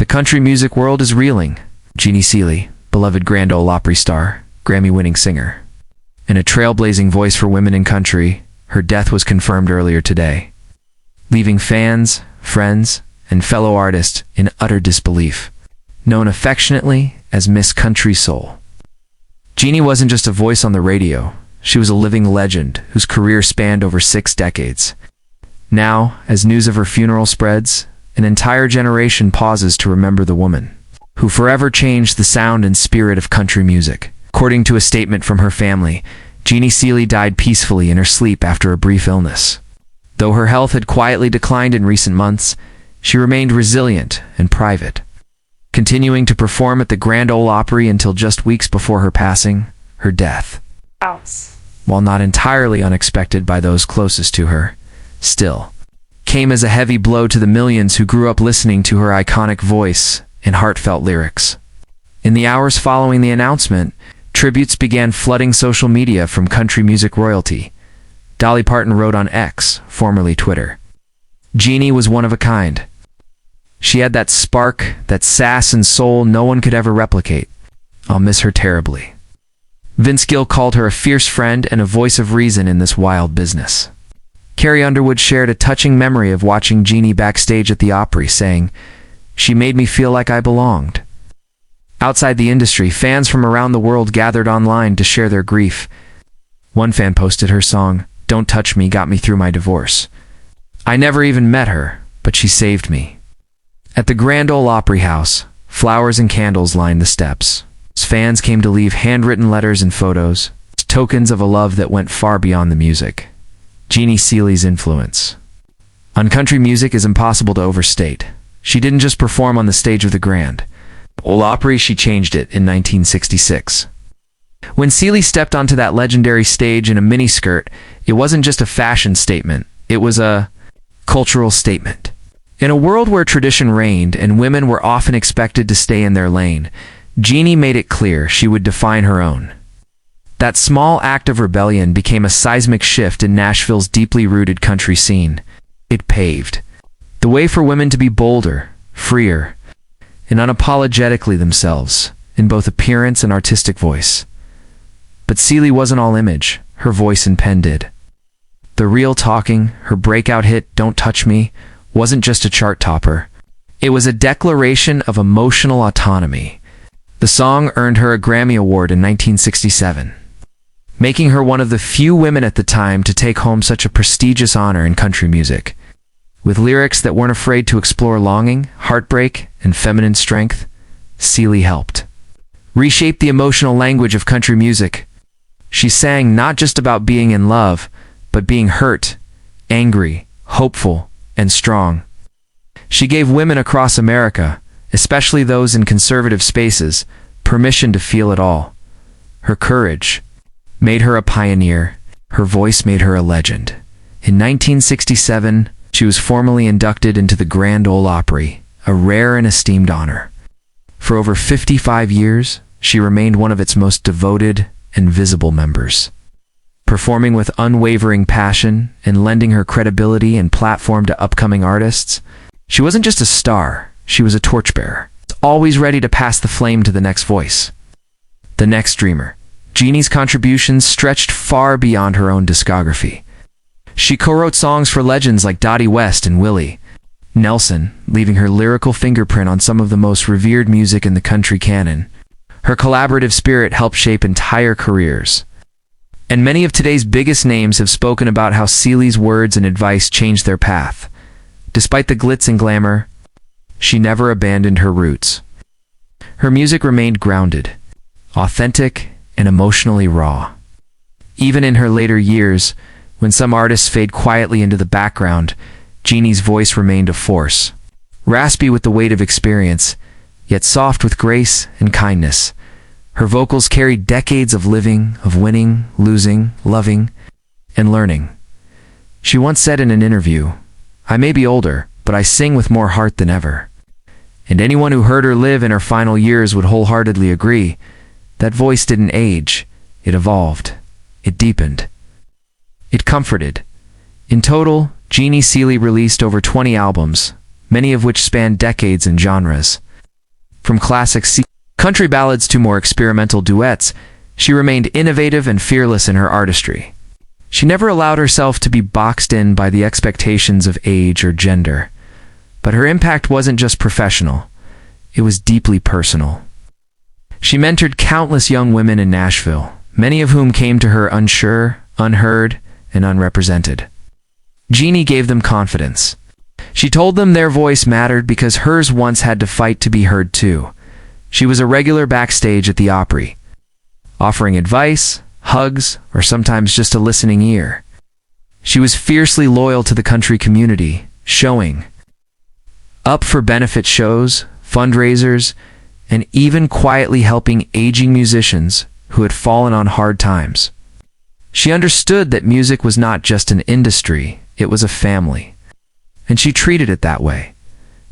country music world is reeling. Jeannie Seely, beloved Grand Ole Opry star, Grammy-winning singer, and a trailblazing voice for women in country, her death was confirmed earlier today, leaving fans, friends, and fellow artists in utter disbelief. Known affectionately as Miss Country Soul, Jeannie wasn't just a voice on the radio, she was a living legend whose career spanned over 6 decades. Now, as news of her funeral spreads, an entire generation pauses to remember the woman who forever changed the sound and spirit of country music. According to a statement from her family, Jeannie Seely died peacefully in her sleep after a brief illness. Though her health had quietly declined in recent months, she remained resilient and private, continuing to perform at the Grand Ole Opry until just weeks before her passing. Her death, while not entirely unexpected by those closest to her, still came as a heavy blow to the millions who grew up listening to her iconic voice and heartfelt lyrics. In the hours following the announcement, tributes began flooding social media from country music royalty. Dolly Parton wrote on X, formerly Twitter, "Jeannie was one of a kind. She had that spark, that sass and soul no one could ever replicate. I'll miss her terribly." Vince Gill called her a fierce friend and a voice of reason in this wild business. Carrie Underwood shared a touching memory of watching Jeannie backstage at the Opry, saying, "She made me feel like I belonged." Outside the industry, fans from around the world gathered online to share their grief. One fan posted her song, "Don't Touch Me," got me through my divorce. I never even met her, but she saved me. At the Grand Ole Opry House, flowers and candles lined the steps. Fans came to leave handwritten letters and photos, tokens of a love that went far beyond the music. Jeannie Seely's influence on country music is impossible to overstate. She didn't just perform on the stage of the Grand Ole Opry, she changed it in 1966. When Seely stepped onto that legendary stage in a miniskirt, it wasn't just a fashion statement, it was a cultural statement. In a world where tradition reigned and women were often expected to stay in their lane, Jeannie made it clear she would define her own. That small act of rebellion became a seismic shift in Nashville's deeply rooted country scene. It paved the way for women to be bolder, freer, and unapologetically themselves, in both appearance and artistic voice. But Seely wasn't all image, her voice and pen did. The real talking, her breakout hit, "Don't Touch Me," wasn't just a chart topper. It was a declaration of emotional autonomy. The song earned her a Grammy Award in 1967, making her one of the few women at the time to take home such a prestigious honor in country music. With lyrics that weren't afraid to explore longing, heartbreak, and feminine strength, Seely helped reshape the emotional language of country music. She sang not just about being in love, but being hurt, angry, hopeful, and strong. She gave women across America, especially those in conservative spaces, permission to feel it all. Her courage made her a pioneer. Her voice made her a legend. In 1967, she was formally inducted into the Grand Ole Opry, a rare and esteemed honor. For over 55 years, she remained one of its most devoted and visible members, performing with unwavering passion and lending her credibility and platform to upcoming artists. She wasn't just a star, she was a torchbearer, always ready to pass the flame to the next voice, the next dreamer. Jeannie's contributions stretched far beyond her own discography. She co-wrote songs for legends like Dottie West and Willie Nelson, leaving her lyrical fingerprint on some of the most revered music in the country canon. Her collaborative spirit helped shape entire careers. And many of today's biggest names have spoken about how Seely's words and advice changed their path. Despite the glitz and glamour, she never abandoned her roots. Her music remained grounded, authentic, and emotionally raw. Even in her later years, when some artists fade quietly into the background, Jeannie's voice remained a force. Raspy with the weight of experience, yet soft with grace and kindness. Her vocals carried decades of living, of winning, losing, loving, and learning. She once said in an interview, "I may be older, but I sing with more heart than ever." And anyone who heard her live in her final years would wholeheartedly agree. That voice didn't age, it evolved, it deepened, it comforted. In total, Jeannie Seely released over 20 albums, many of which spanned decades and genres. From classic country ballads to more experimental duets, she remained innovative and fearless in her artistry. She never allowed herself to be boxed in by the expectations of age or gender. But her impact wasn't just professional, it was deeply personal. She mentored countless young women in Nashville, many of whom came to her unsure, unheard, and unrepresented. Jeannie gave them confidence. She told them their voice mattered because hers once had to fight to be heard too. She was a regular backstage at the Opry, offering advice, hugs, or sometimes just a listening ear. She was fiercely loyal to the country community, showing up for benefit shows, fundraisers, and even quietly helping aging musicians who had fallen on hard times. She understood that music was not just an industry, it was a family. And she treated it that way.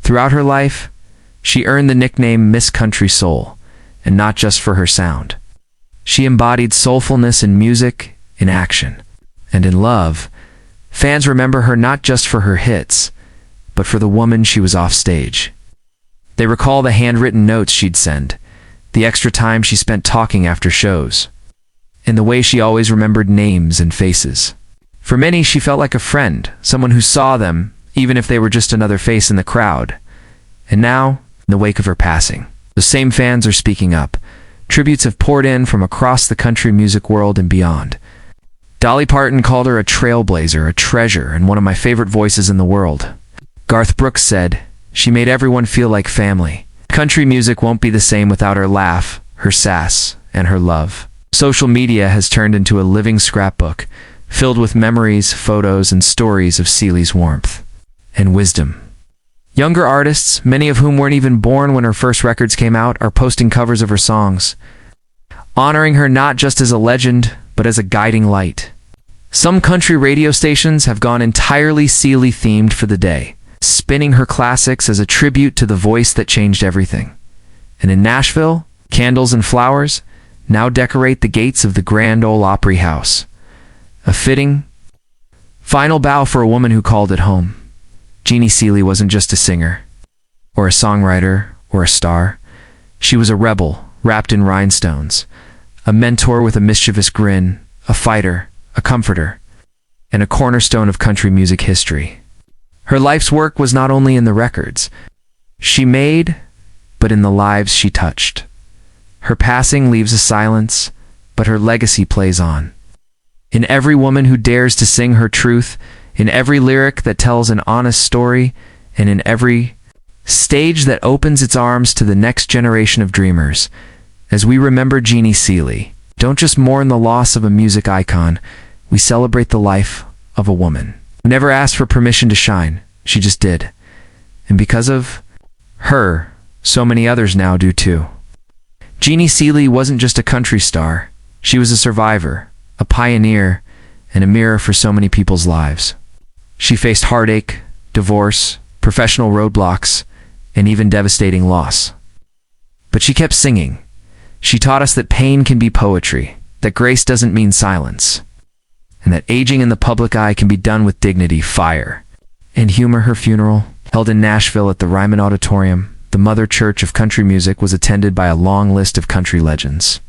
Throughout her life, she earned the nickname Miss Country Soul, and not just for her sound. She embodied soulfulness in music, in action, and in love. Fans remember her not just for her hits, but for the woman she was off stage. They recall the handwritten notes she'd send, the extra time she spent talking after shows, and the way she always remembered names and faces. For many, she felt like a friend, someone who saw them, even if they were just another face in the crowd. And now, in the wake of her passing, the same fans are speaking up. Tributes have poured in from across the country music world and beyond. Dolly Parton called her a trailblazer, a treasure, and one of my favorite voices in the world. Garth Brooks said, "She made everyone feel like family." Country music won't be the same without her laugh, her sass, and her love. Social media has turned into a living scrapbook, filled with memories, photos, and stories of Seely's warmth and wisdom. Younger artists, many of whom weren't even born when her first records came out, are posting covers of her songs, honoring her not just as a legend, but as a guiding light. Some country radio stations have gone entirely Seely-themed for the day, spinning her classics as a tribute to the voice that changed everything. And in Nashville, candles and flowers now decorate the gates of the Grand Ole Opry house. A fitting final bow for a woman who called it home. Jeannie Seely wasn't just a singer, or a songwriter, or a star. She was a rebel, wrapped in rhinestones, a mentor with a mischievous grin, a fighter, a comforter, and a cornerstone of country music history. Her life's work was not only in the records she made, but in the lives she touched. Her passing leaves a silence, but her legacy plays on. In every woman who dares to sing her truth, in every lyric that tells an honest story, and in every stage that opens its arms to the next generation of dreamers. As we remember Jeannie Seely, don't just mourn the loss of a music icon, we celebrate the life of a woman who never asked for permission to shine, she just did. And because of her, so many others now do too. Jeannie Seely wasn't just a country star, she was a survivor, a pioneer, and a mirror for so many people's lives. She faced heartache, divorce, professional roadblocks, and even devastating loss. But she kept singing. She taught us that pain can be poetry, that grace doesn't mean silence, and that aging in the public eye can be done with dignity, fire, and humor. Her funeral, held in Nashville at the Ryman Auditorium, the mother church of country music, was attended by a long list of country legends,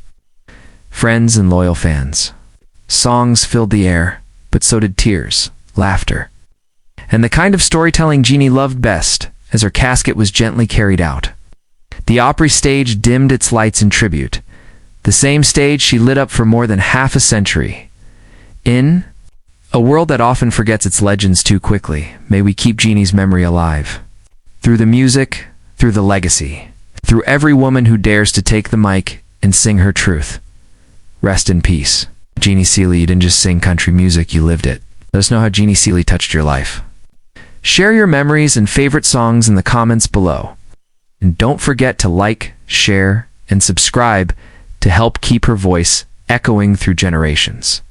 friends, and loyal fans. Songs filled the air, but so did tears, laughter, and the kind of storytelling Jeannie loved best. As her casket was gently carried out, the Opry stage dimmed its lights in tribute, the same stage she lit up for more than half a century. In a world that often forgets its legends too quickly, may we keep Jeannie's memory alive. Through the music, through the legacy, through every woman who dares to take the mic and sing her truth. Rest in peace. Jeannie Seely, you didn't just sing country music, you lived it. Let us know how Jeannie Seely touched your life. Share your memories and favorite songs in the comments below. And don't forget to like, share, and subscribe to help keep her voice echoing through generations.